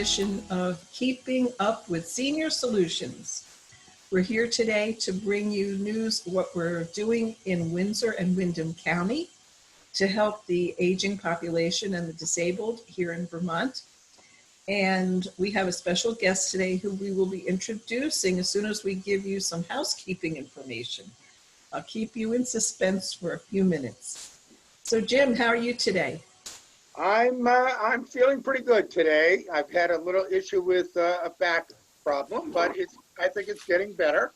edition of Keeping Up with Senior Solutions. We're here today to bring you news of what we're doing in Windsor and Windham County to help the aging population and the disabled here in Vermont. And we have a special guest today who we will be introducing as soon as we give you some housekeeping information. I'll keep you in suspense for a few minutes. So Jim, how are you today? I'm feeling pretty good today. I've had a little issue with a back problem, but I think it's getting better.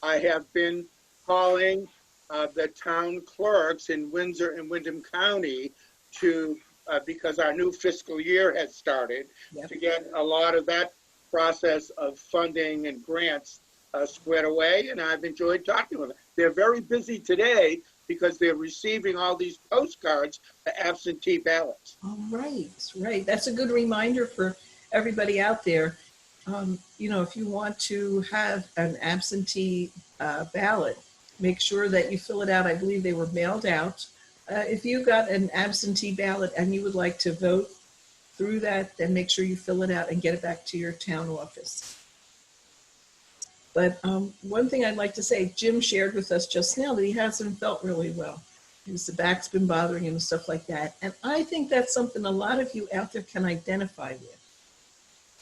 I have been calling the town clerks in Windsor and Windham County to because our new fiscal year has started, to get a lot of that process of funding and grants squared away, and I've enjoyed talking with them. They're very busy today because they're receiving all these postcards for absentee ballots. Oh, right. That's a good reminder for everybody out there. If you want to have an absentee ballot, make sure that you fill it out. I believe they were mailed out. If you got an absentee ballot and you would like to vote through that, then make sure you fill it out and get it back to your town office. But one thing I'd like to say, Jim shared with us just now that he hasn't felt really well. The back's been bothering him and stuff like that. And I think that's something a lot of you out there can identify with.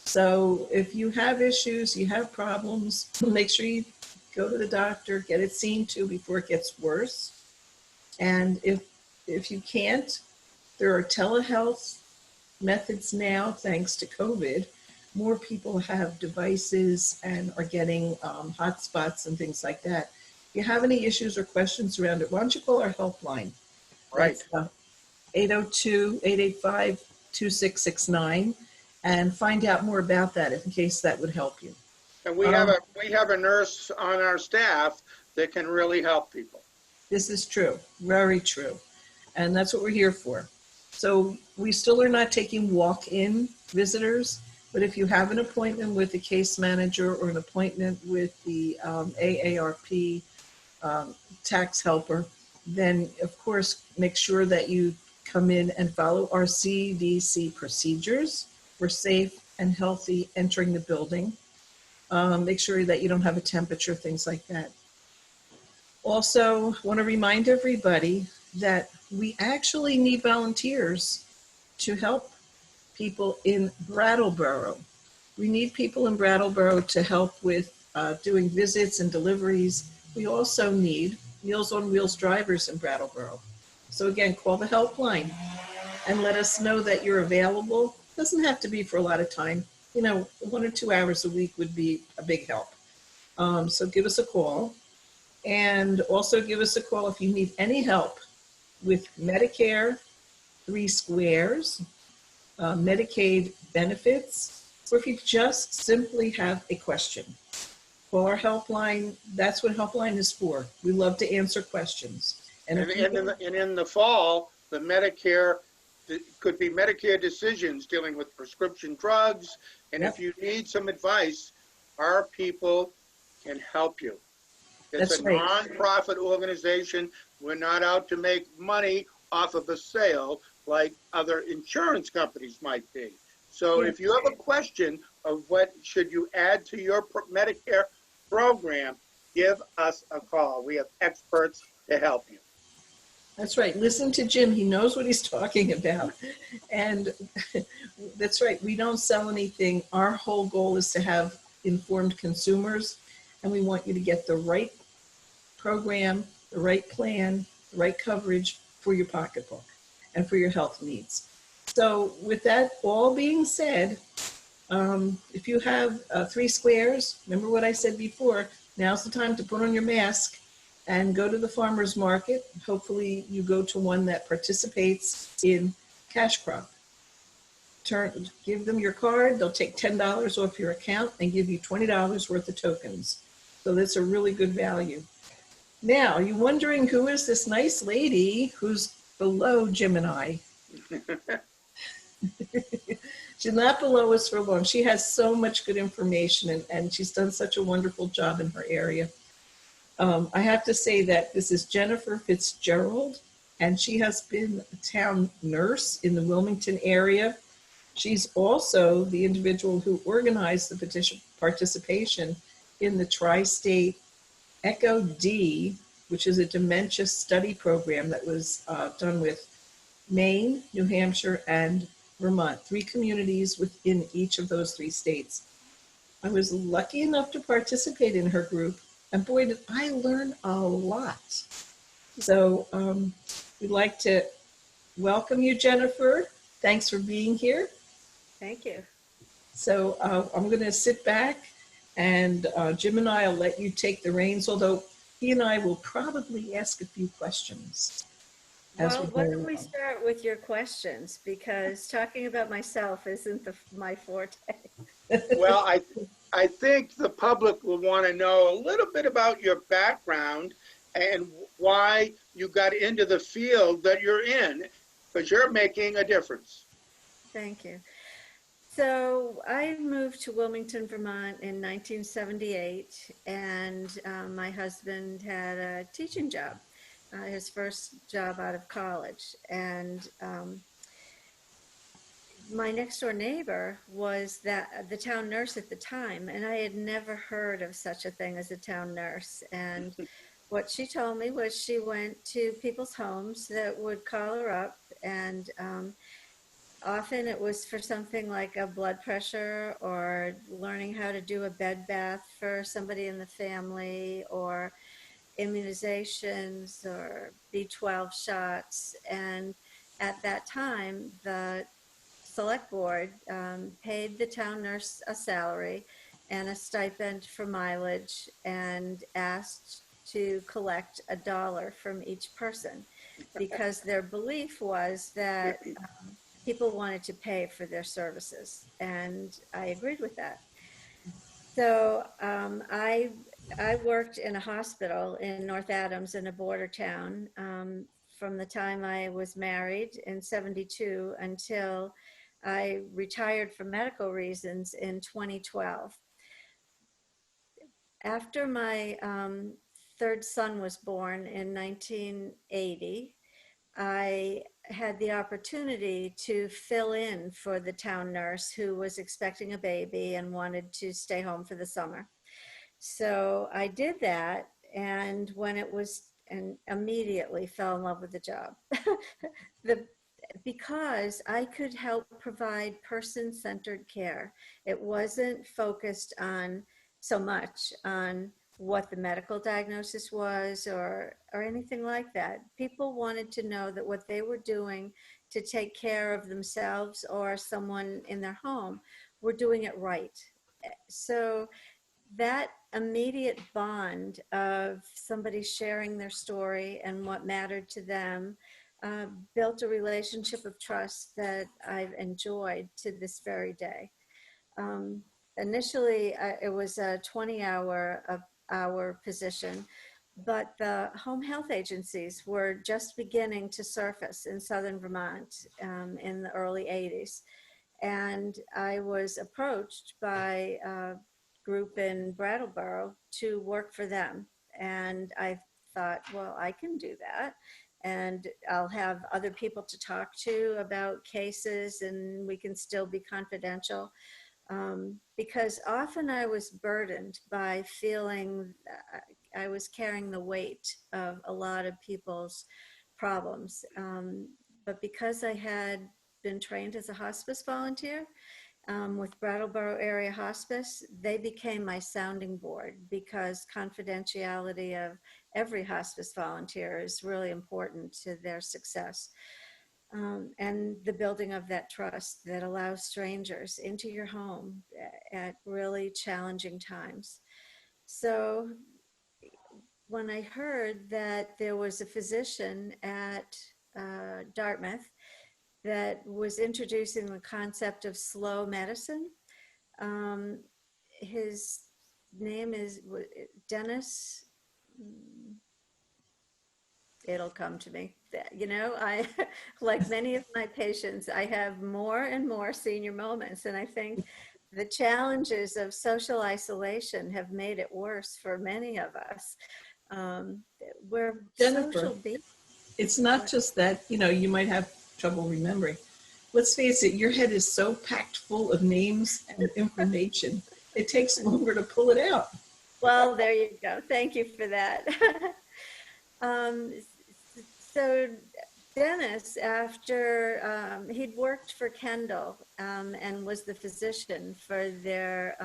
So if you have issues, you have problems, make sure you go to the doctor, get it seen to before it gets worse. And if you can't, there are telehealth methods now, thanks to COVID. More people have devices and are getting hotspots and things like that. If you have any issues or questions around it, why don't you call our helpline? Right. 802-885-2669 and find out more about that in case that would help you. And we have a nurse on our staff that can really help people. This is true, very true. And that's what we're here for. So we still are not taking walk-in visitors. But if you have an appointment with the case manager or an appointment with the AARP tax helper, then of course make sure that you come in and follow our CDC procedures for safe and healthy entering the building. Make sure that you don't have a temperature, things like that. Also, want to remind everybody that we actually need volunteers to help people in Brattleboro. We need people in Brattleboro to help with doing visits and deliveries. We also need Meals on Wheels drivers in Brattleboro. So again, call the helpline and let us know that you're available. Doesn't have to be for a lot of time. 1 or 2 hours a week would be a big help. So give us a call. And also give us a call if you need any help with Medicare, 3 Squares, Medicaid benefits, or if you just simply have a question. Call our helpline. That's what helpline is for. We love to answer questions. And in the fall, the Medicare, could be Medicare decisions dealing with prescription drugs. And if you need some advice, our people can help you. It's a nonprofit organization. We're not out to make money off of a sale like other insurance companies might be. So if you have a question of what should you add to your Medicare program, give us a call. We have experts to help you. That's right. Listen to Jim. He knows what he's talking about. And that's right. We don't sell anything. Our whole goal is to have informed consumers, and we want you to get the right program, the right plan, the right coverage for your pocketbook and for your health needs. So with that all being said, if you have 3 Squares, remember what I said before, now's the time to put on your mask and go to the farmer's market. Hopefully you go to one that participates in cash crop. Give them your card, they'll take $10 off your account and give you $20 worth of tokens. So that's a really good value. Now, you're wondering who is this nice lady who's below Jim and I? She's not below us for long. She has so much good information and she's done such a wonderful job in her area. I have to say that this is Jennifer Fitzgerald, and she has been a town nurse in the Wilmington area. She's also the individual who organized the participation in the Tri-State Echo D, which is a dementia study program that was done with Maine, New Hampshire, and Vermont, 3 communities within each of those 3 states. I was lucky enough to participate in her group, and boy, did I learn a lot. So we'd like to welcome you, Jennifer. Thanks for being here. Thank you. So I'm going to sit back, and Jim and I will let you take the reins, although he and I will probably ask a few questions. Well, why don't we start with your questions, because talking about myself isn't my forte. Well, I think the public will want to know a little bit about your background and why you got into the field that you're in, because you're making a difference. Thank you. So I moved to Wilmington, Vermont in 1978, and my husband had a teaching job, his first job out of college. And my next door neighbor was the town nurse at the time, and I had never heard of such a thing as a town nurse. And what she told me was she went to people's homes that would call her up, and often it was for something like a blood pressure or learning how to do a bed bath for somebody in the family, or immunizations or B12 shots. And at that time, the select board paid the town nurse a salary and a stipend for mileage, and asked to collect $1 from each person, because their belief was that people wanted to pay for their services, and I agreed with that. So I worked in a hospital in North Adams, in a border town, from the time I was married in '72 until I retired for medical reasons in 2012. After my third son was born in 1980, I had the opportunity to fill in for the town nurse who was expecting a baby and wanted to stay home for the summer. So I did that, and immediately fell in love with the job. Because I could help provide person-centered care. It wasn't focused on so much on what the medical diagnosis was or anything like that. People wanted to know that what they were doing to take care of themselves or someone in their home were doing it right. So that immediate bond of somebody sharing their story and what mattered to them built a relationship of trust that I've enjoyed to this very day. Initially, it was a 20-hour position, but the home health agencies were just beginning to surface in southern Vermont in the early '80s. And I was approached by a group in Brattleboro to work for them. And I thought, well, I can do that. And I'll have other people to talk to about cases, and we can still be confidential. Because often I was burdened by feeling I was carrying the weight of a lot of people's problems. But because I had been trained as a hospice volunteer with Brattleboro Area Hospice, they became my sounding board, because confidentiality of every hospice volunteer is really important to their success. And the building of that trust that allows strangers into your home at really challenging times. So when I heard that there was a physician at Dartmouth that was introducing the concept of slow medicine, his name is Dennis. It'll come to me. You know, I, like many of my patients, I have more and more senior moments. And I think the challenges of social isolation have made it worse for many of us. We're Jennifer, social beings. it's not just that, you know, you might have trouble remembering. let's face it, your head is so packed full of names and information. It takes longer to pull it out. Well, there you go. Thank you for that. Um, so Dennis, after he'd worked for Kendall and was the physician for their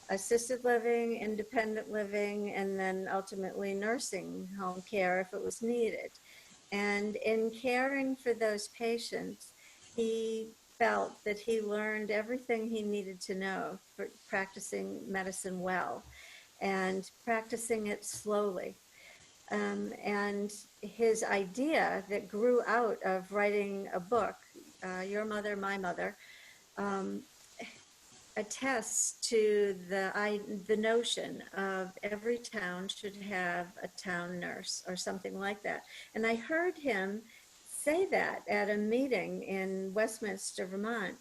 assisted living, independent living, and then ultimately nursing home care if it was needed. And in caring for those patients, he felt that he learned everything he needed to know for practicing medicine well and practicing it slowly. And his idea that grew out of writing a book, Your Mother, My Mother, um, attests to the notion of every town should have a town nurse or something like that. And I heard him say that at a meeting in Westminster, Vermont.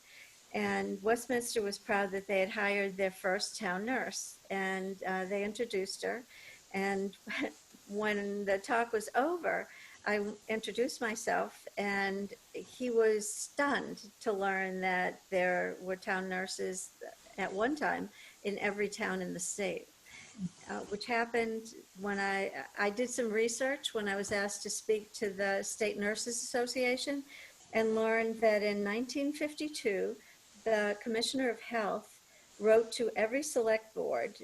And Westminster was proud that they had hired their first town nurse, and they introduced her. And when the talk was over, I introduced myself, and he was stunned to learn that there were town nurses at one time in every town in the state, which happened when I did some research when I was asked to speak to the State Nurses Association, and learned that in 1952, the Commissioner of Health wrote to every select board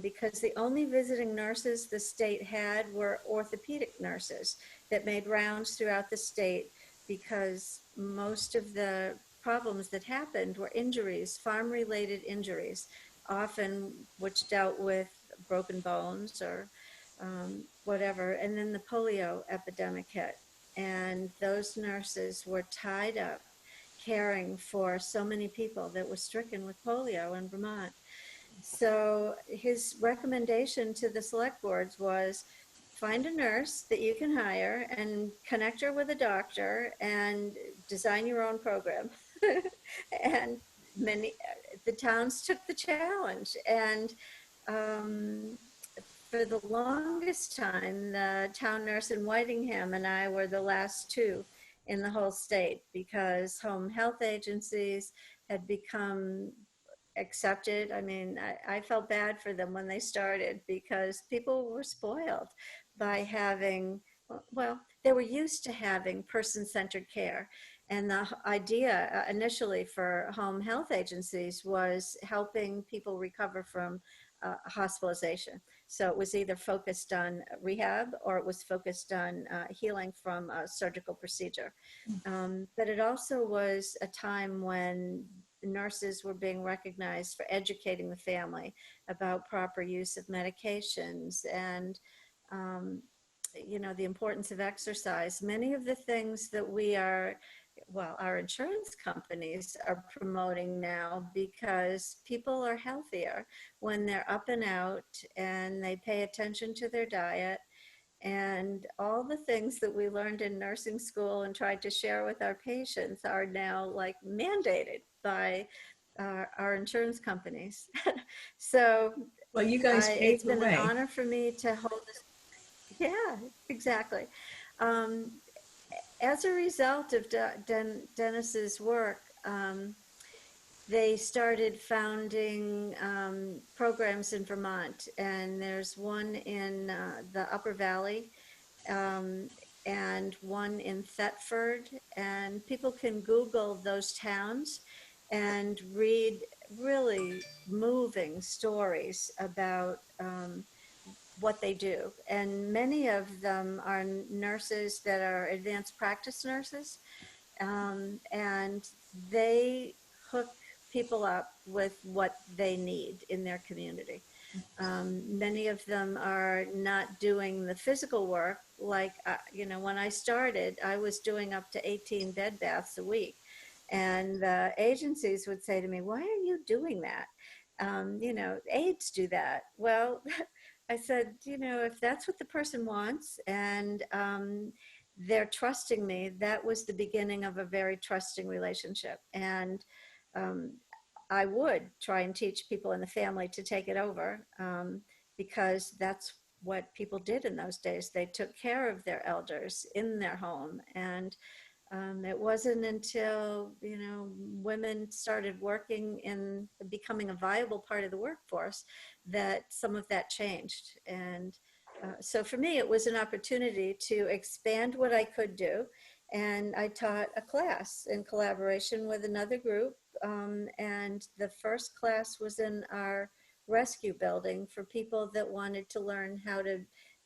because the only visiting nurses the state had were orthopedic nurses that made rounds throughout the state, because most of the problems that happened were injuries, farm-related injuries, often which dealt with broken bones or whatever. And then the polio epidemic hit, and those nurses were tied up caring for so many people that were stricken with polio in Vermont. So his recommendation to the select boards was find a nurse that you can hire and connect her with a doctor and design your own program. And many, the towns took the challenge. And um, for the longest time, the town nurse in Whitingham and I were the last two in the whole state, because home health agencies had become accepted. I mean, I felt bad for them when they started, because people were spoiled by having, well, they were used to having person-centered care. And the idea initially for home health agencies was helping people recover from hospitalization. So it was either focused on rehab or it was focused on healing from a surgical procedure. But it also was a time when nurses were being recognized for educating the family about proper use of medications and, you know, the importance of exercise. Many of the things that we are, well, our insurance companies are promoting now, because people are healthier when they're up and out and they pay attention to their diet. And all the things that we learned in nursing school and tried to share with our patients are now like mandated by our insurance companies. So Well, you guys it's paved the been an way. honor for me to hold this. Yeah, exactly. Um, as a result of Dennis's work, they started founding programs in Vermont, and there's one in the Upper Valley, um, and one in Thetford, and people can Google those towns and read really moving stories about what they do. And many of them are nurses that are advanced practice nurses, and they hook people up with what they need in their community. Many of them are not doing the physical work. Like, you know, when I started, I was doing up to 18 bed baths a week. And the agencies would say to me, why are you doing that? You know, aides do that. Well, I said, you know, if that's what the person wants and they're trusting me, that was the beginning of a very trusting relationship. And um, I would try and teach people in the family to take it over, because that's what people did in those days. They took care of their elders in their home. And It wasn't until, women started working in becoming a viable part of the workforce that some of that changed. And so for me, it was an opportunity to expand what I could do. And I taught a class in collaboration with another group. And the first class was in our rescue building for people that wanted to learn how to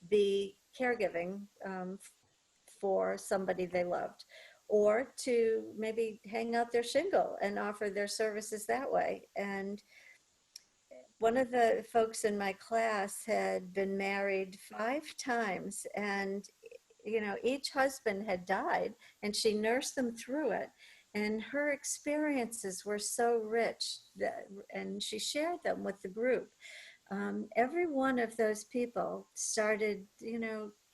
be caregiving for somebody they loved, or to maybe hang out their shingle and offer their services that way. And one of the folks in my class had been married 5 times, and each husband had died, and she nursed them through it. And her experiences were so rich and she shared them with the group. Every one of those people started,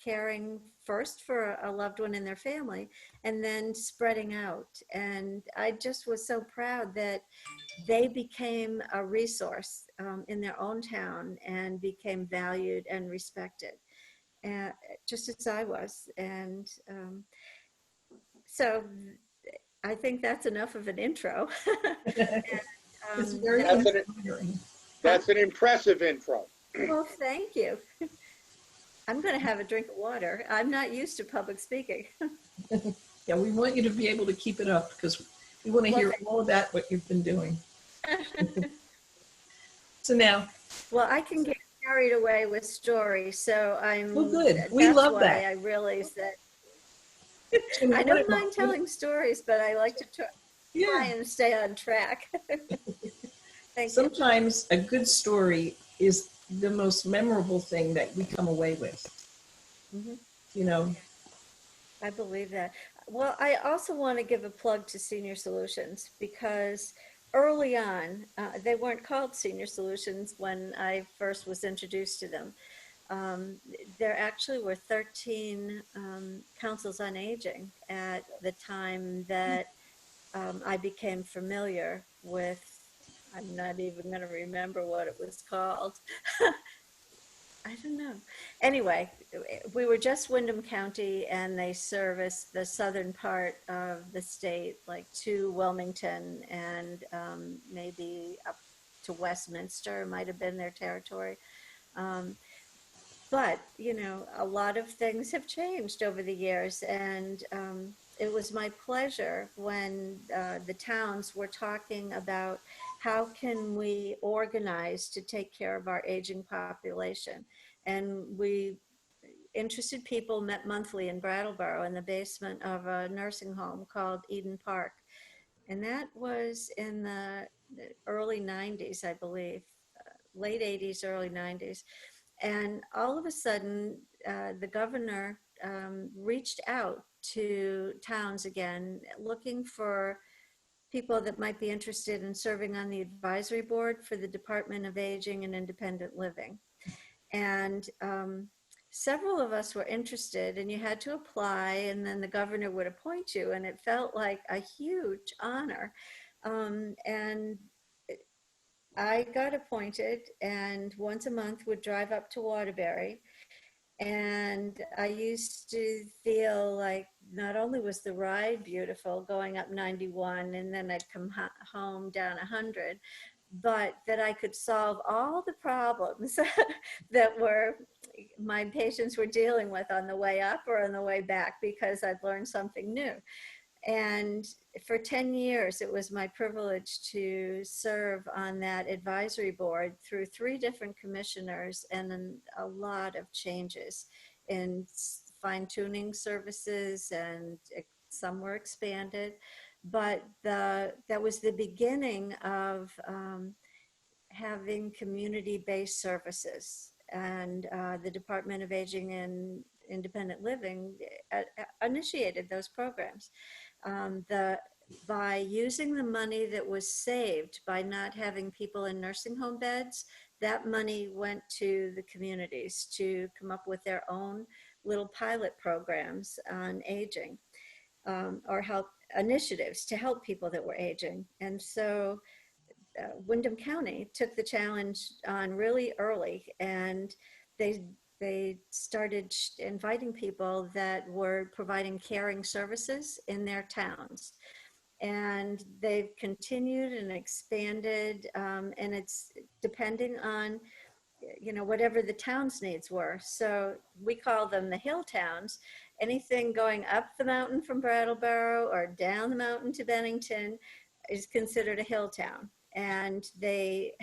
caring first for a loved one in their family and then spreading out. And I just was so proud that they became a resource in their own town and became valued and respected, uh, just as I was. And so I think that's enough of an intro. It's very That's an, inspiring. that's an impressive intro. Well, thank you. I'm going to have a drink of water. I'm not used to public speaking. Yeah, we want you to be able to keep it up because we want to hear all about what you've been doing. So now, Well, I can get carried away with stories, so I'm. well, good. We That's love why that. I realized that And I what don't it- mind telling stories, but I like to try Yeah, and stay on track. Thank you. sometimes a good story is the most memorable thing that we come away with. Mhm. You know, I believe that. Well, I also want to give a plug to Senior Solutions because early on, they weren't called Senior Solutions when I first was introduced to them. Um, there actually were 13 councils on aging at the time that I became familiar with. I'm not even going to remember what it was called. I don't know. Anyway, we were just Windham County, and they serviced the southern part of the state, like to Wilmington and maybe up to Westminster might have been their territory. Um, but a lot of things have changed over the years, and it was my pleasure when the towns were talking about how can we organize to take care of our aging population. And we interested people met monthly in Brattleboro in the basement of a nursing home called Eden Park, and that was in the early 90s, I believe, late 80s, early 90s. And all of a sudden, the governor reached out to towns again, looking for people that might be interested in serving on the advisory board for the Department of Aging and Independent Living. And several of us were interested, and you had to apply, and then the governor would appoint you, and it felt like a huge honor. And I got appointed, and once a month would drive up to Waterbury. And I used to feel like not only was the ride beautiful going up 91 and then I'd come home down 100, but that I could solve all the problems that were my patients were dealing with on the way up or on the way back because I'd learned something new. And for 10 years, it was my privilege to serve on that advisory board through 3 different commissioners and then a lot of changes in fine-tuning services, and some were expanded. But that was the beginning of having community-based services. And the Department of Aging and Independent Living initiated those programs. By using the money that was saved by not having people in nursing home beds, that money went to the communities to come up with their own little pilot programs on aging, or help initiatives to help people that were aging. And so Windham County took the challenge on really early, and they they started inviting people that were providing caring services in their towns. And they've continued and expanded, and it's depending on, you know, whatever the town's needs were. So we call them the hill towns. Anything going up the mountain from Brattleboro or down the mountain to Bennington is considered a hill town. And they,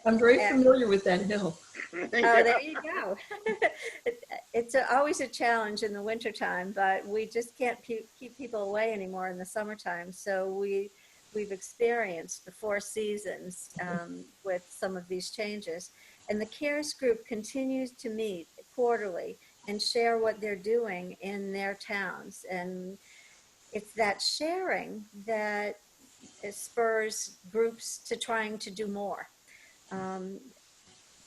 I'm very and- familiar with that hill. oh, there you go. It's always a challenge in the wintertime, but we just can't keep people away anymore in the summertime. So we've experienced the four seasons with some of these changes. And the CARES group continues to meet quarterly and share what they're doing in their towns. And it's that sharing that spurs groups to trying to do more. Um,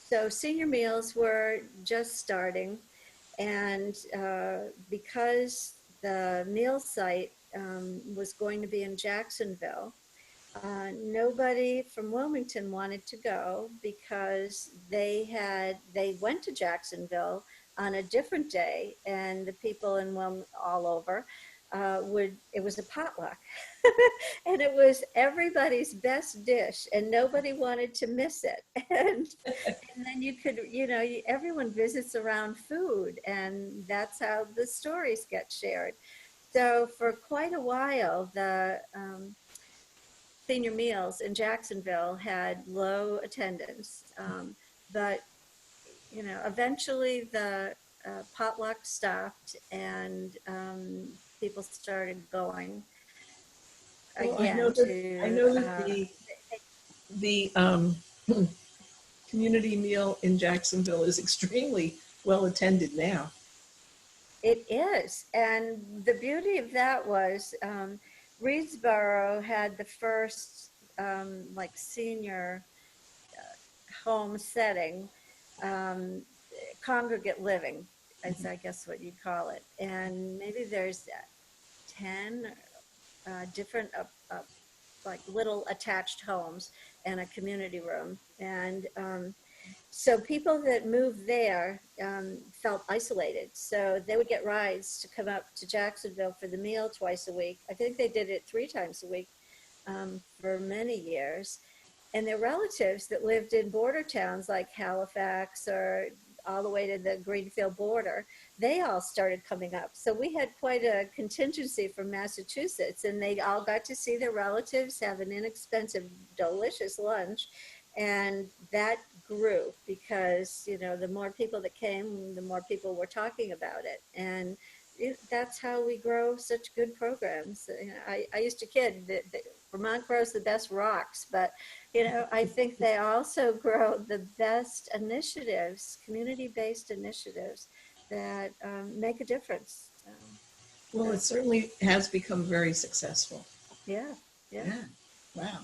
so senior meals were just starting, and because the meal site was going to be in Jacksonville, nobody from Wilmington wanted to go because they went to Jacksonville on a different day, and the people in all over it was a potluck. And it was everybody's best dish, and nobody wanted to miss it. And then you could, you know, everyone visits around food, and that's how the stories get shared. So for quite a while, the senior meals in Jacksonville had low attendance, but you know, eventually the potluck stopped, and people started going Well, again I know that the community meal in Jacksonville is extremely well attended now. It is. And the beauty of that was Reedsboro had the first like senior home setting, um, congregate living, is I guess what you'd call it. And maybe there's 10 different like little attached homes and a community room. And so people that moved there felt isolated. So they would get rides to come up to Jacksonville for the meal twice a week. I think they did it 3 times a week for many years. And their relatives that lived in border towns like Halifax or all the way to the Greenfield border, they all started coming up. So we had quite a contingency from Massachusetts, and they all got to see their relatives, have an inexpensive, delicious lunch. And that grew because, you know, the more people that came, the more people were talking about it. And that's how we grow such good programs. You know, I used to kid that Vermont grows the best rocks, but, you know, I think they also grow the best initiatives, community-based initiatives that make a difference. Well, it certainly has become very successful. Yeah. Wow.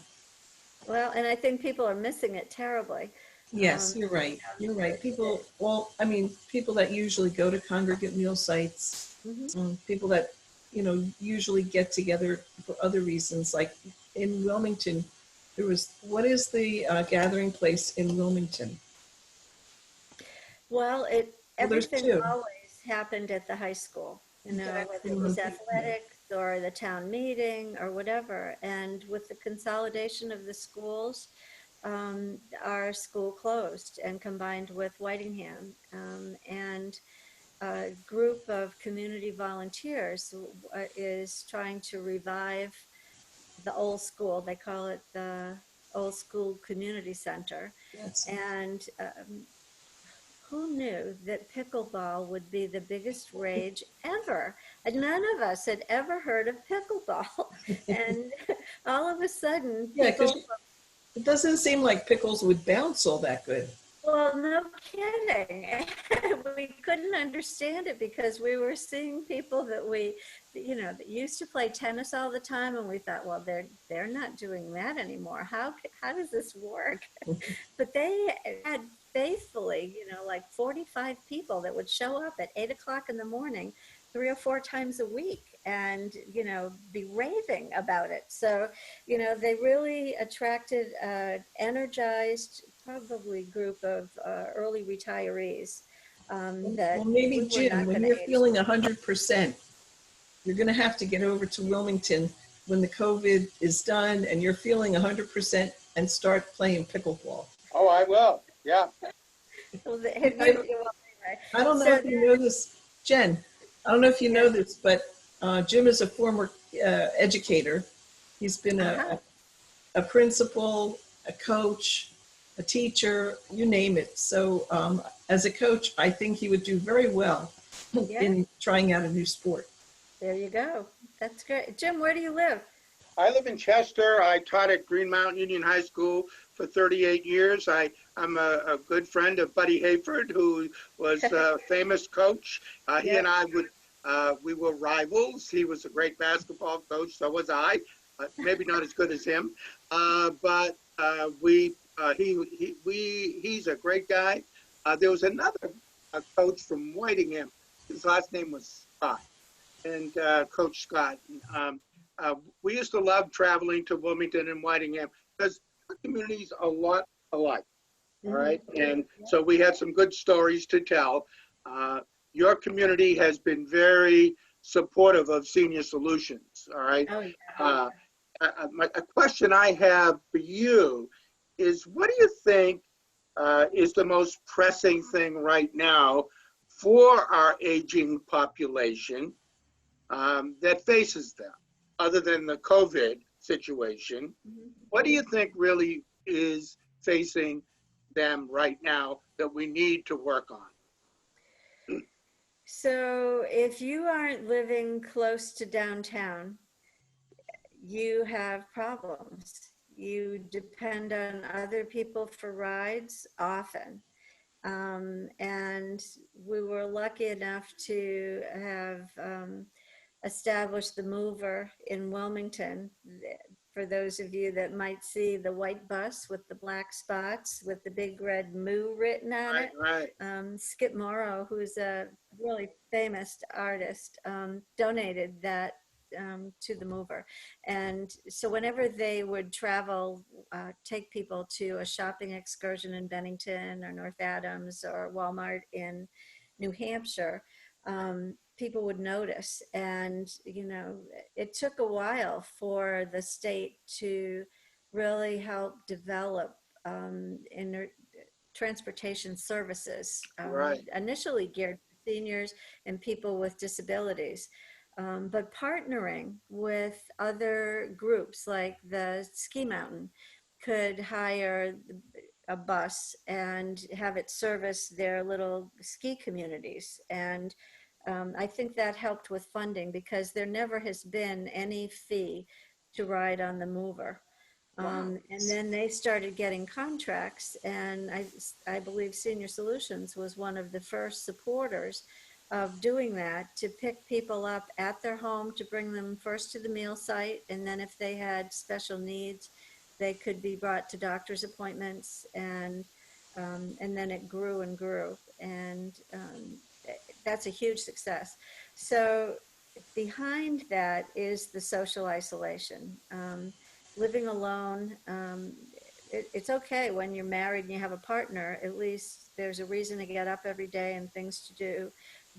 Well, and I think people are missing it terribly. Yes, you're right. You're right. People, well, I mean, people that usually go to congregate meal sites, people that, you know, usually get together for other reasons, like in Wilmington, what is the gathering place in Wilmington? Well, There's everything 2. always happened at the high school, you know, Exactly. whether it was athletics or the town meeting or whatever. And with the consolidation of the schools, our school closed and combined with Whitingham. And a group of community volunteers is trying to revive the old school. They call it the Old School Community Center. Yes. And who knew that pickleball would be the biggest rage ever? And none of us had ever heard of pickleball. And all of a sudden, Yeah, because people, it doesn't seem like pickles would bounce all that good. well, no kidding. We couldn't understand it because we were seeing people that you know, that used to play tennis all the time, and we thought, well, they're not doing that anymore. How does this work? But they had faithfully, you know, like 45 people that would show up at 8 o'clock in the morning, 3 or 4 times a week, and, you know, be raving about it. So, you know, they really attracted energized, probably group of early retirees that Well, maybe we were Jim, not when going you're to age. feeling 100%, you're going to have to get over to Wilmington when the COVID is done and you're feeling 100% and start playing pickleball. Oh, I will. Yeah. Well, I, well, anyway. I don't know So if you know this, Jen. I don't know if you know this, but Jim is a former educator. He's been uh-huh. a principal, a coach, a teacher, you name it. So as a coach, I think he would do very well Yeah, in trying out a new sport. there you go. That's great. Jim, where do you live? I live in Chester. I taught at Green Mountain Union High School for 38 years. I'm a good friend of Buddy Hayford, who was a famous coach. He Yep. and I we were rivals. He was a great basketball coach. So was I. Maybe not as good as him, but he's a great guy. There was another coach from Whitingham. His last name was Scott, and Coach Scott. We used to love traveling to Wilmington and Whitingham because our communities are a lot alike. All right. And so we had some good stories to tell. Your community has been very supportive of Senior Solutions. All right. Oh, yeah. A question I have for you is, what do you think is the most pressing thing right now for our aging population that faces them, other than the COVID situation? What do you think really is facing them right now that we need to work on? So if you aren't living close to downtown, you have problems. You depend on other people for rides often. And we were lucky enough to have established the mover in Wilmington. For those of you that might see the white bus with the black spots with the big red moo written on Right, it. right. Skip Morrow, who's a really famous artist, donated that to the mover. And so whenever they would travel, take people to a shopping excursion in Bennington or North Adams or Walmart in New Hampshire, people would notice. And, you know, it took a while for the state to really help develop transportation services, Right. initially geared for seniors and people with disabilities. But partnering with other groups like the Ski Mountain could hire a bus and have it service their little ski communities. And I think that helped with funding because there never has been any fee to ride on the mover. Wow. And then they started getting contracts, and I believe Senior Solutions was one of the first supporters of doing that, to pick people up at their home, to bring them first to the meal site, and then if they had special needs, they could be brought to doctor's appointments, and then it grew and grew, and that's a huge success. So behind that is the social isolation. Living alone, it's okay when you're married and you have a partner. At least there's a reason to get up every day and things to do.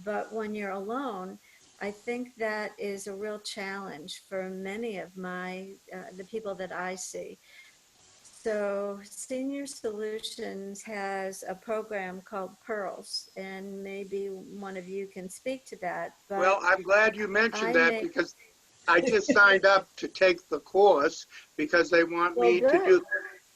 But when you're alone, I think that is a real challenge for many of the people that I see. So Senior Solutions has a program called Pearls, and maybe one of you can speak to that. Well, But I'm glad you mentioned I that make, because I just signed up to take the course because they want well, me good.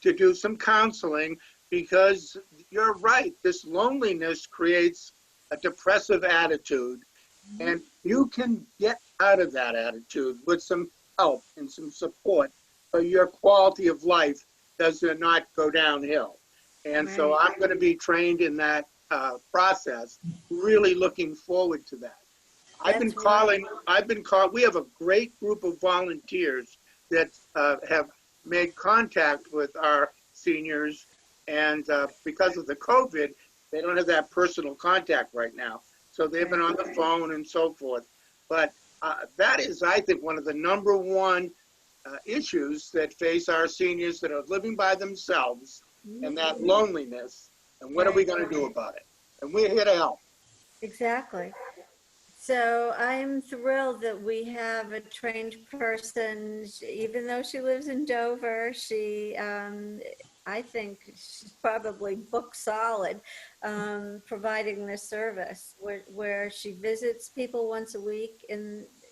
to do some counseling, because you're right. This loneliness creates a depressive attitude, and you can get out of that attitude with some help and some support, so your quality of life does not go downhill. And so Right. I'm going to be trained in that process, really looking forward to that. That's wonderful. We have a great group of volunteers that have made contact with our seniors. And because of the COVID, they don't have that personal contact right now. So they've been on the phone and so forth. But that is, I think, one of the number one issues that face our seniors that are living by themselves, and that loneliness. And what are we going to do about it? And we're here to help. Exactly. So I'm thrilled that we have a trained person, even though she lives in Dover. I think she's probably book solid, providing this service where she visits people once a week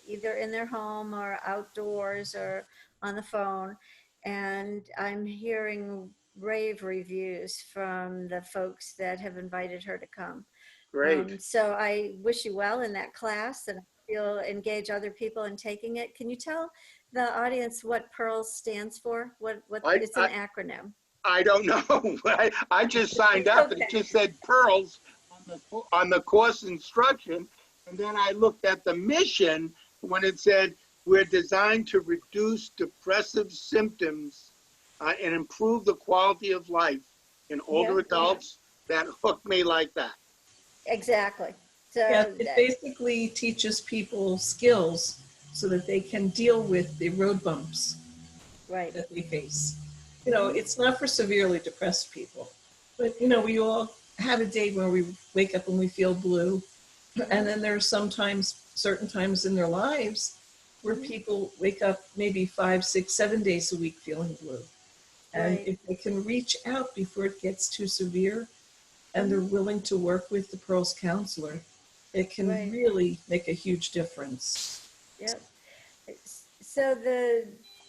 either in their home or outdoors or on the phone. And I'm hearing rave reviews from the folks that have invited her to come. Great. So I wish you well in that class, and you'll engage other people in taking it. Can you tell the audience what PEARLS stands for? It's an acronym. I don't know. I just signed up. Okay. It just said Pearls on the course instruction. And then I looked at the mission when it said, we're designed to reduce depressive symptoms and improve the quality of life in older adults. That hooked me like that. Exactly. So Yeah, it basically teaches people skills so that they can deal with the road bumps that they face. You know, it's not for severely depressed people, but you know, we all have a day where we wake up and we feel blue. And then there are sometimes, certain times in their lives where people wake up maybe 5, 6, 7 days a week feeling blue. And if they can reach out before it gets too severe and they're willing to work with the Pearls counselor, it can really make a huge difference. Yep. So the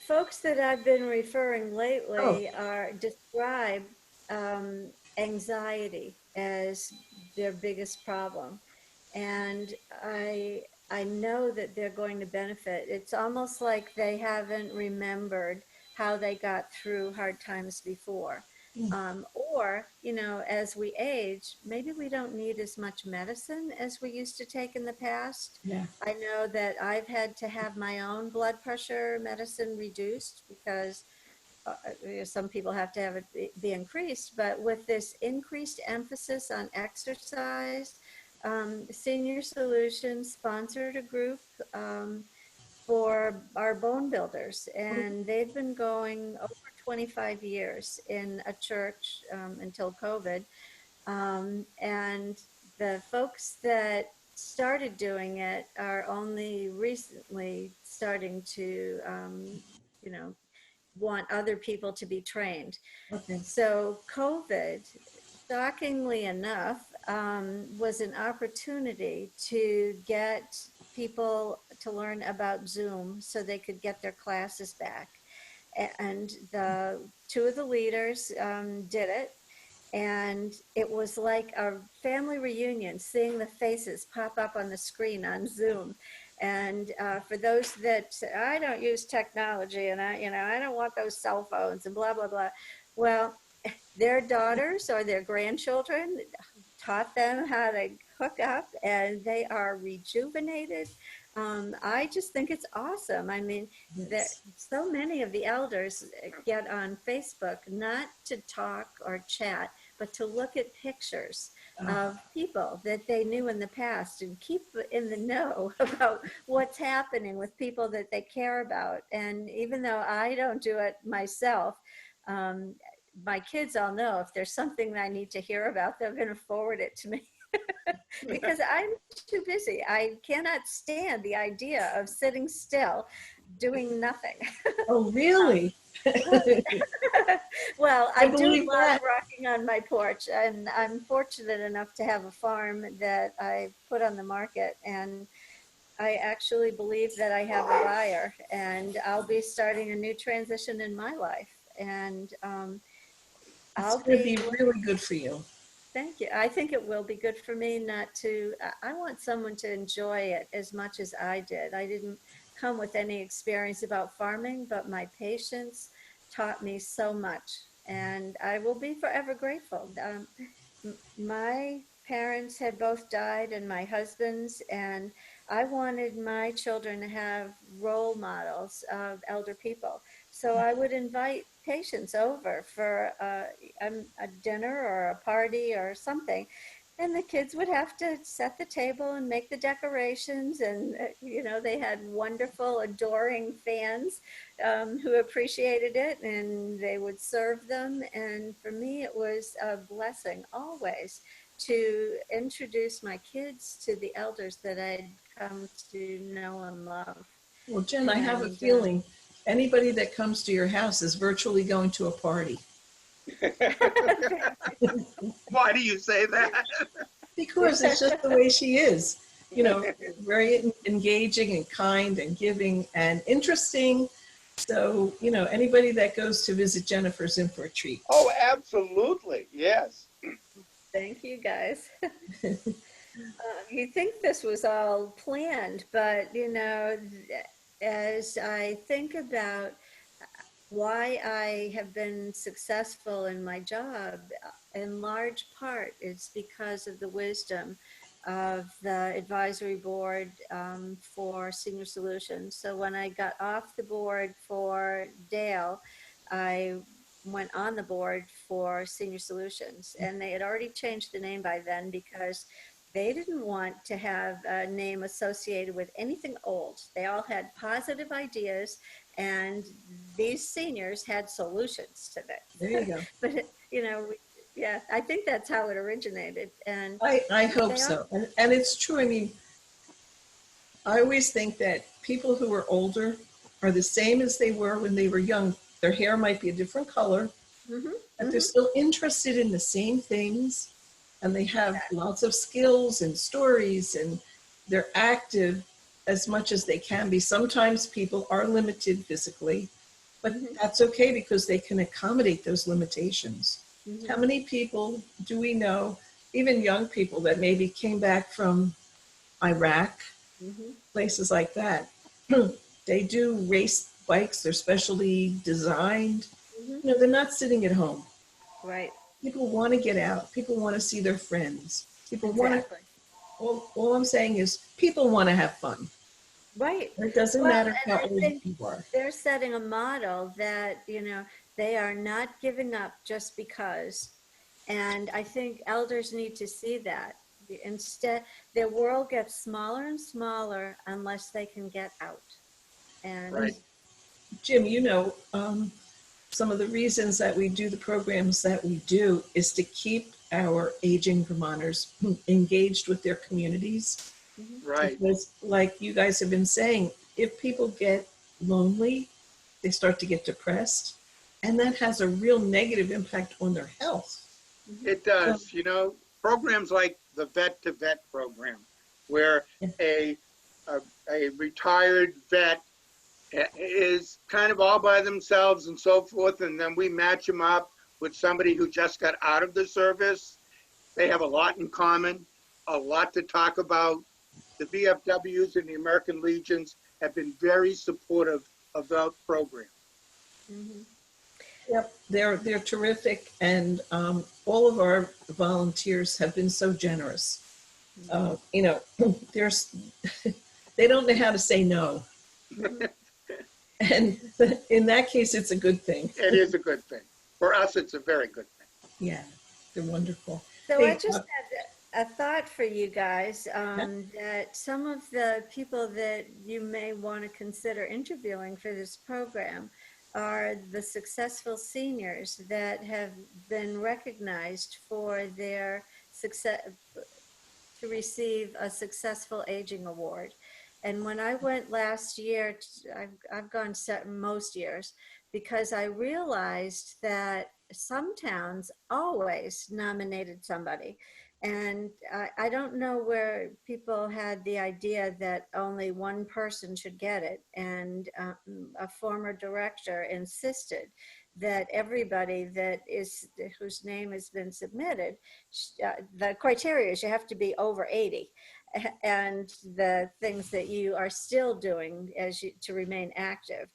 folks that I've been referring lately describe anxiety as their biggest problem. And I know that they're going to benefit. It's almost like they haven't remembered how they got through hard times before. Or, you know, as we age, maybe we don't need as much medicine as we used to take in the past. Yeah. I know that I've had to have my own blood pressure medicine reduced because some people have to have it be increased, but with this increased emphasis on exercise, Senior Solutions sponsored a group for our bone builders, and they've been going over 25 years in a church until COVID. And the folks that started doing it are only recently starting to, you know, want other people to be trained. So COVID, shockingly enough, was an opportunity to get people to learn about Zoom so they could get their classes back. And the two of the leaders did it. And it was like a family reunion, seeing the faces pop up on the screen on Zoom. And for those that say, I don't use technology and I don't want those cell phones and blah, blah, blah. Well, their daughters or their grandchildren taught them how to hook up, and they are rejuvenated. I just think it's awesome. I mean, so many of the elders get on Facebook not to talk or chat, but to look at pictures of people that they knew in the past and keep in the know about what's happening with people that they care about. And even though I don't do it myself, my kids all know if there's something I need to hear about, they're going to forward it to me. Because I'm too busy. I cannot stand the idea of sitting still doing nothing. Oh, really? Well, I do love that. rocking on my porch, and I'm fortunate enough to have a farm that I put on the market, and I actually believe that I have a buyer, and I'll be starting a new transition in my life, and It's going to be really good for you. Thank you. I think it will be good for me I want someone to enjoy it as much as I did. I didn't come with any experience about farming, but my patients taught me so much, and I will be forever grateful. My parents had both died, and my husband's, and I wanted my children to have role models of elder people. So I would invite patients over for a dinner or a party or something, And the kids would have to set the table and make the decorations. And, they had wonderful, adoring fans who appreciated it, and they would serve them. And for me, it was a blessing always to introduce my kids to the elders that I'd come to know and love. Well, Jen, I have a And feeling anybody that comes to your house is virtually going to a party. Why do you say that? Because it's just the way she is. Very engaging and kind and giving and interesting. So, anybody that goes to visit Jennifer's in for a treat. Oh, absolutely. Yes. Thank you, guys. You think this was all planned, but as I think about why I have been successful in my job, in large part, it's because of the wisdom of the advisory board for Senior Solutions. So when I got off the board for Dale, I went on the board for Senior Solutions, and they had already changed the name by then because they didn't want to have a name associated with anything old. They all had positive ideas, and these seniors had solutions to that. There you go. But, yeah, I think that's how it originated. And I hope so. And it's true. I mean, I always think that people who are older are the same as they were when they were young. Their hair might be a different color, but they're still interested in the same things, and they have lots of skills and stories, and they're active as much as they can be. Sometimes people are limited physically, but that's okay because they can accommodate those limitations. How many people do we know, even young people that maybe came back from Iraq, places like that? They do race bikes, they're specially designed. They're not sitting at home. Right. People want to get out. People want to see their friends. People want Exactly. to, all I'm saying is people want to have fun. Right. It doesn't Well, matter and how I old think you are. they're setting a model that, they are not giving up just because. And I think elders need to see that. Instead, their world gets smaller and smaller unless they can get out. And Right. Jim, some of the reasons that we do the programs that we do is to keep our aging Vermonters engaged with their communities. Right. Because like you guys have been saying, if people get lonely, they start to get depressed, and that has a real negative impact on their health. It does. Programs like the Vet to Vet program, where a retired vet is kind of all by themselves and so forth, and then we match them up with somebody who just got out of the service. They have a lot in common, a lot to talk about. The VFWs and the American Legions have been very supportive of that program. Yep, they're terrific, and all of our volunteers have been so generous. There's they don't know how to say no, and in that case, it's a good thing. It is a good thing. For us, it's a very good thing. Yeah, they're wonderful. so Hey, I just had a thought for you guys, that some of the people that you may want to consider interviewing for this program are the successful seniors that have been recognized for their success, to receive a successful aging award. And when I went last year, I've gone most years, because I realized that some towns always nominated somebody. And I don't know where people had the idea that only one person should get it. And a former director insisted that everybody whose name has been submitted, the criteria is you have to be over 80, and the things that you are still doing to remain active.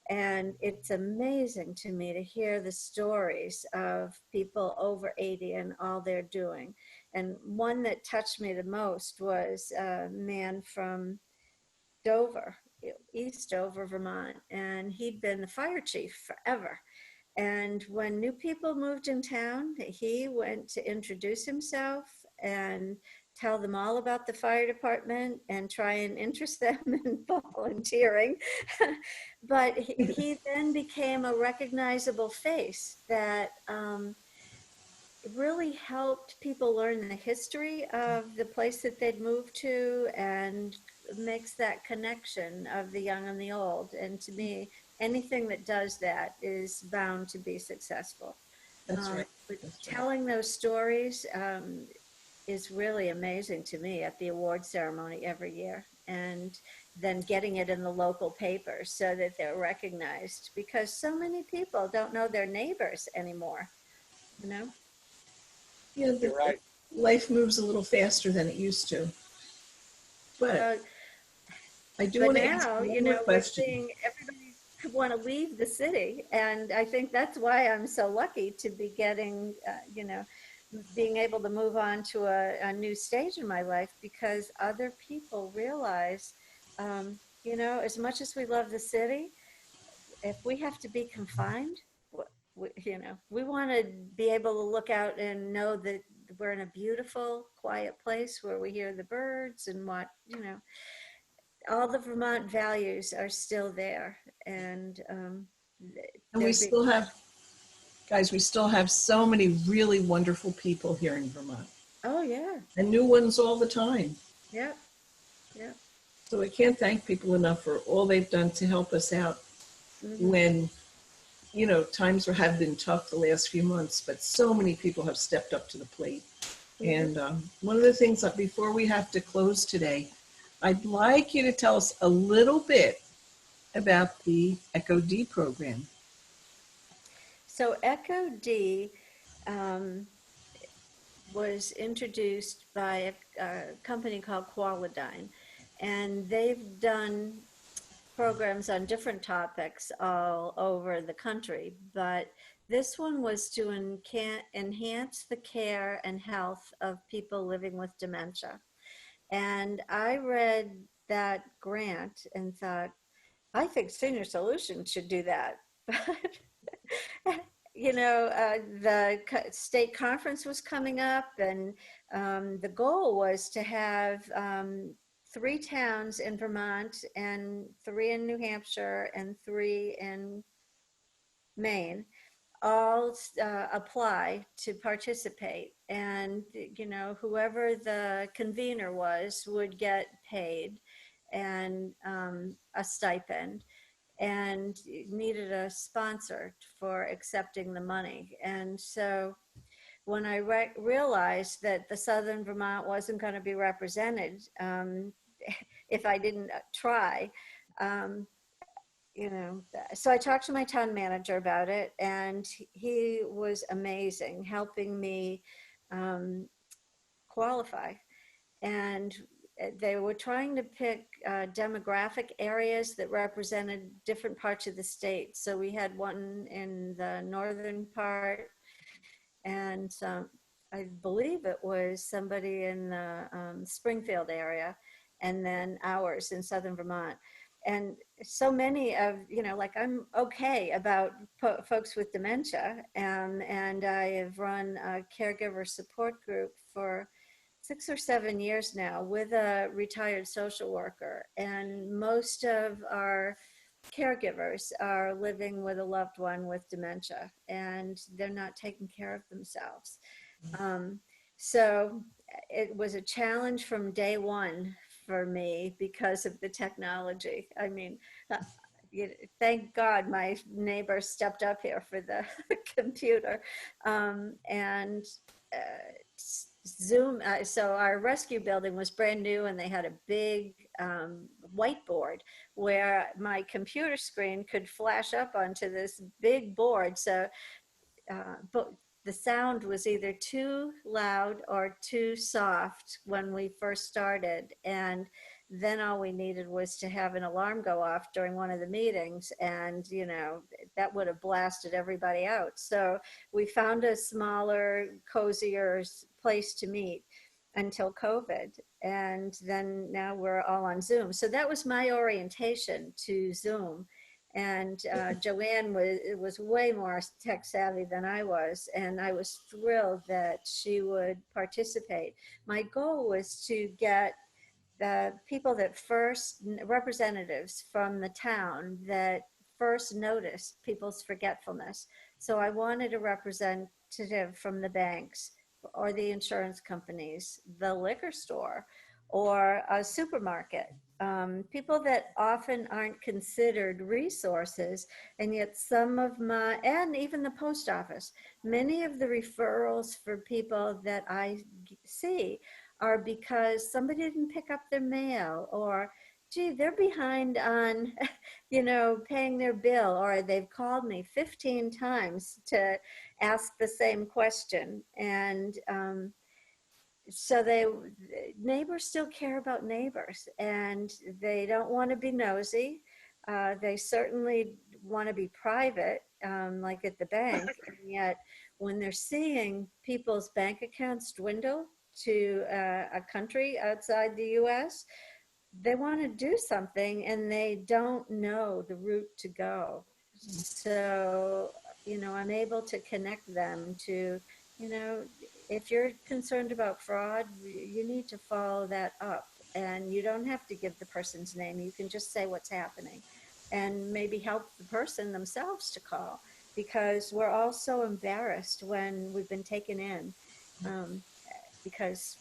And it's amazing to me to hear the stories of people over 80 and all they're doing. And one that touched me the most was a man from Dover, East Dover, Vermont, and he'd been the fire chief forever. And when new people moved in town, he went to introduce himself and tell them all about the fire department and try and interest them in volunteering. But he then became a recognizable face that really helped people learn the history of the place that they'd moved to and makes that connection of the young and the old. And to me, anything that does that is bound to be successful. That's right. But That's right. telling those stories is really amazing to me at the award ceremony every year. And then getting it in the local papers so that they're recognized, because so many people don't know their neighbors anymore, you know? Yeah, You're right. life moves a little faster than it used to. But Uh, I do but want to ask now, one more we're question. seeing everybody want to leave the city. And I think that's why I'm so lucky to be getting, being able to move on to a new stage in my life, because other people realize, as much as we love the city, if we have to be confined, we want to be able to look out and know that we're in a beautiful, quiet place where we hear the birds and all the Vermont values are still there. And And we they're being, still have, guys, we still have so many really wonderful people here in Vermont, oh yeah, and new ones all the time. yep, yep. So I can't thank people enough for all they've done to help us out Hmm. when, times have been tough the last few months, but so many people have stepped up to the plate. Hmm. And one of the things that before we have to close today, I'd like you to tell us a little bit about the Echo D program. So Echo D um, was introduced by a company called Qualidine, and they've done programs on different topics all over the country, but this one was to enhance the care and health of people living with dementia. And I read that grant and thought, I think Senior Solutions should do that. But, the state conference was coming up, and the goal was to have 3 towns in Vermont and 3 in New Hampshire and 3 in Maine all apply to participate. And, whoever the convener was would get paid and a stipend, and needed a sponsor for accepting the money. And so when I realized that the Southern Vermont wasn't going to be represented if I didn't try, um, so I talked to my town manager about it, and he was amazing, helping me um, qualify. And they were trying to pick demographic areas that represented different parts of the state. So we had one in the northern part, and I believe it was somebody in the Springfield area, and then ours in southern Vermont. And so many of, like, I'm okay about folks with dementia, and I have run a caregiver support group for 6 or 7 years now with a retired social worker. And most of our caregivers are living with a loved one with dementia, and they're not taking care of themselves. Um, so it was a challenge from day one for me because of the technology. I mean, uh, thank God my neighbor stepped up here for the computer. And Zoom, so our rescue building was brand new, and they had a big whiteboard where my computer screen could flash up onto this big board. So but the sound was either too loud or too soft when we first started. And then all we needed was to have an alarm go off during one of the meetings, and that would have blasted everybody out. So we found a smaller, cozier place to meet until COVID. And then now we're all on Zoom. So that was my orientation to Zoom. And Joanne was way more tech savvy than I was, and I was thrilled that she would participate. My goal was to get the people that first, representatives from the town that first noticed people's forgetfulness. So I wanted a representative from the banks or the insurance companies, the liquor store, or a supermarket. People that often aren't considered resources, and yet some of my, and even the post office, many of the referrals for people that I see are because somebody didn't pick up their mail, or gee, they're behind on, paying their bill, or they've called me 15 times to ask the same question. And so neighbors still care about neighbors, and they don't want to be nosy. They certainly want to be private, like at the bank. And yet when they're seeing people's bank accounts dwindle to a country outside the US, they want to do something and they don't know the route to go. So, I'm able to connect them to, you know, if you're concerned about fraud, you need to follow that up. And you don't have to give the person's name. You can just say what's happening and maybe help the person themselves to call, because we're all so embarrassed when we've been taken in, because,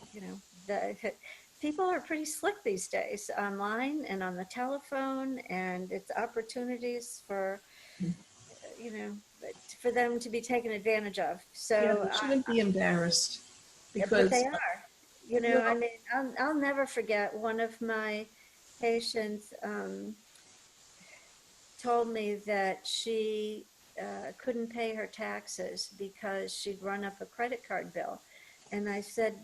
the people are pretty slick these days online and on the telephone, and it's opportunities for, you know, for them to be taken advantage of. Yeah, So, they shouldn't be embarrassed but because they are. I mean, I'll never forget one of my patients told me that she couldn't pay her taxes because she'd run up a credit card bill. And I said,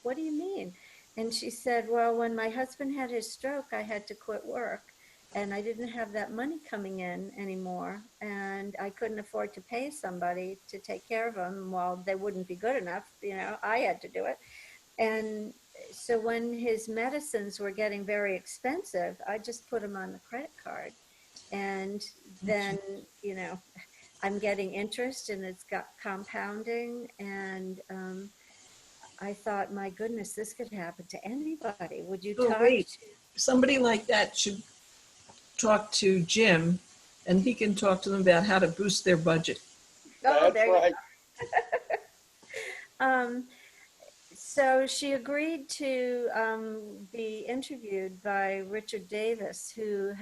"What do you mean?" And she said, "Well, when my husband had his stroke, I had to quit work, and I didn't have that money coming in anymore, and I couldn't afford to pay somebody to take care of him. Well, they wouldn't be good enough, I had to do it. And so when his medicines were getting very expensive, I just put him on the credit card. And then, I'm getting interest, and it's got compounding. And I thought, my goodness, this could happen to anybody. Would you oh talk wait, to? somebody like that should talk to Jim, and he can talk to them about how to boost their budget. Oh, That's there you right. go. So she agreed to be interviewed by Richard Davis, who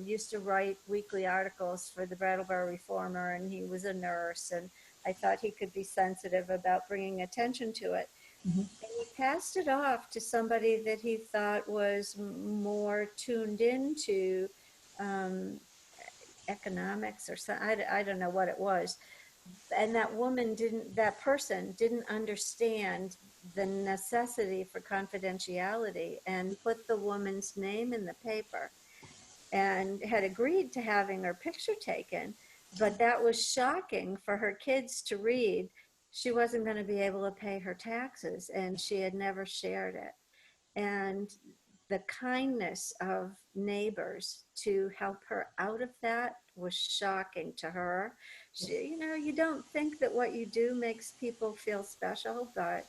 used to write weekly articles for the Brattleboro Reformer, and he was a nurse, and I thought he could be sensitive about bringing attention to it. Mhm. And he passed it off to somebody that he thought was more tuned into um, economics or something. I don't know what it was. And that person didn't understand the necessity for confidentiality, and put the woman's name in the paper, and had agreed to having her picture taken. But that was shocking for her kids to read. She wasn't going to be able to pay her taxes, and she had never shared it. And the kindness of neighbors to help her out of that was shocking to her. You don't think that what you do makes people feel special, but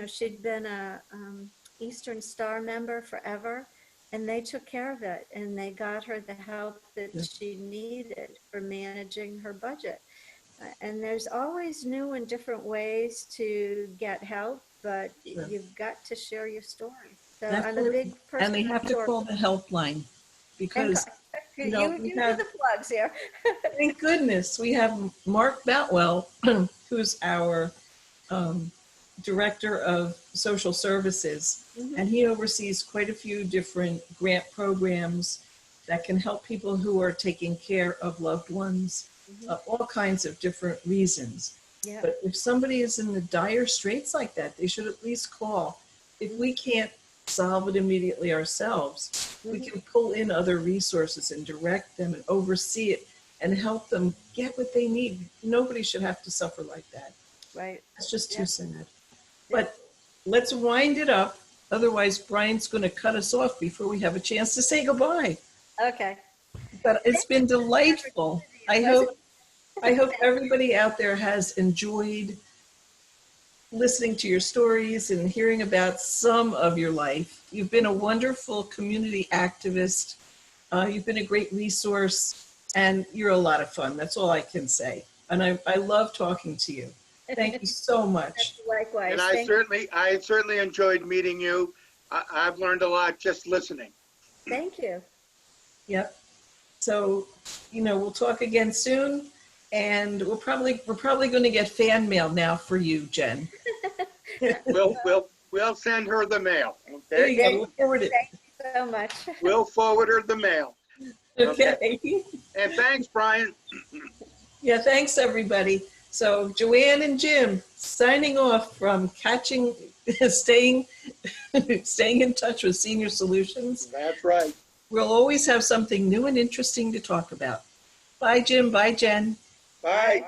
she'd been a Eastern Star member forever, and they took care of it, and they got her the help that Yeah. she needed for managing her budget. And there's always new and different ways to get help, but Yeah. you've got to share your story. So That's I'm a what- big person. and they have to call the helpline And because you we do have, the plugs here. thank goodness, we have Mark Boutwell, who's our director of social services, Mhm. and he oversees quite a few different grant programs that can help people who are taking care of loved ones, all kinds of different reasons. Yeah. But if somebody is in the dire straits like that, they should at least call. If we can't solve it immediately ourselves, we can pull in other resources and direct them and oversee it and help them get what they need. Nobody should have to suffer like that. Right. It's just too Yeah. sad. Yeah. But let's wind it up. Otherwise, Brian's going to cut us off before we have a chance to say goodbye. Okay. But it's been delightful. I hope everybody out there has enjoyed listening to your stories and hearing about some of your life. You've been a wonderful community activist. You've been a great resource, and you're a lot of fun. That's all I can say. And I love talking to you. Thank you so much. Likewise. And I certainly enjoyed meeting you. I've learned a lot just listening. Thank you. Yep. So, we'll talk again soon, and we're probably going to get fan mail now for you, Jen. We'll send her the mail. Okay? There you go. We'll forward it. Thank you so much. We'll forward her the mail. Okay. And thanks, Brian. Yeah, thanks everybody. So Joanne and Jim signing off from staying in touch with Senior Solutions. That's right. We'll always have something new and interesting to talk about. Bye, Jim. Bye, Jen. Bye.